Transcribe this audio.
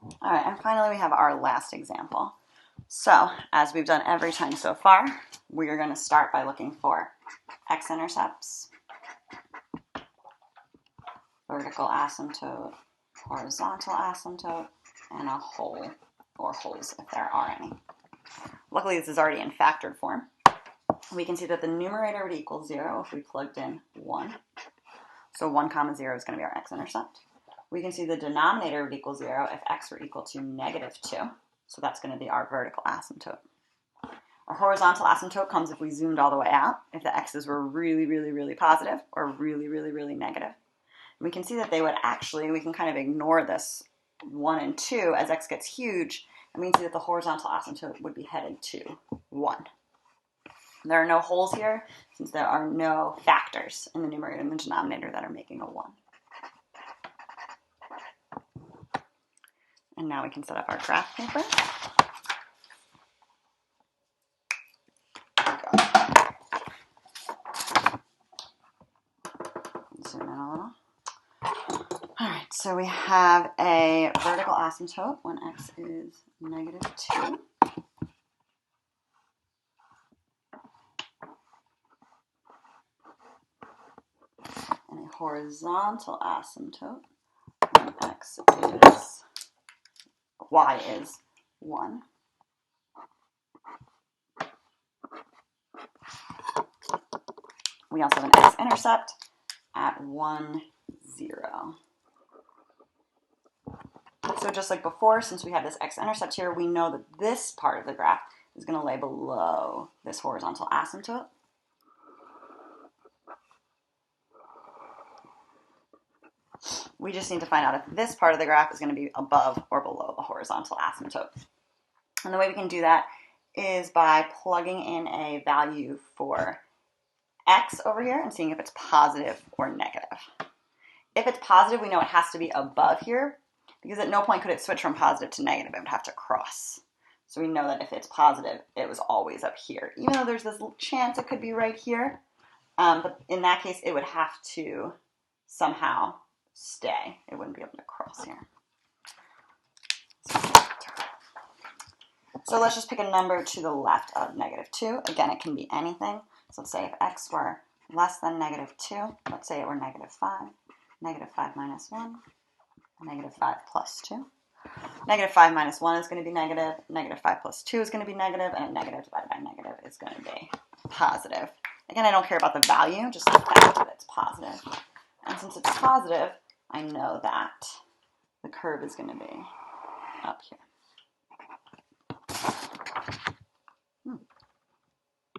All right, and finally we have our last example. So, as we've done every time so far, we are going to start by looking for x-intercepts, vertical asymptote, horizontal asymptote, and a hole, or holes if there are any. Luckily, this is already in factored form. We can see that the numerator would equal 0 if we plugged in 1. So 1 comma 0 is going to be our x-intercept. We can see the denominator would equal 0 if x were equal to -2. So that's going to be our vertical asymptote. Our horizontal asymptote comes if we zoomed all the way out, if the x's were really, really, really positive or really, really, really negative. And we can see that they would actually, we can kind of ignore this 1 and 2 as x gets huge, and we can see that the horizontal asymptote would be headed to 1. There are no holes here since there are no factors in the numerator and the denominator that are making a 1. And now we can set up our graph paper. Zoom in a little. All right, so we have a vertical asymptote when x is -2. And a horizontal asymptote when y is 1. We also have an x-intercept at 1, 0. So just like before, since we have this x-intercept here, we know that this part of the graph is going to lay below this horizontal asymptote. We just need to find out if this part of the graph is going to be above or below the horizontal asymptote. And the way we can do that is by plugging in a value for x over here and seeing if it's positive or negative. If it's positive, we know it has to be above here, because at no point could it switch from positive to negative. It would have to cross. So we know that if it's positive, it was always up here, even though there's this chance it could be right here. But in that case, it would have to somehow stay. It wouldn't be able to cross here. So let's just pick a number to the left of -2. Again, it can be anything. So let's say if x were less than -2, let's say it were -5, -5 minus 1, -5 plus 2. -5 minus 1 is going to be negative, -5 plus 2 is going to be negative, and a negative divided by negative is going to be positive. Again, I don't care about the value, just the fact that it's positive. And since it's positive, I know that the curve is going to be up here.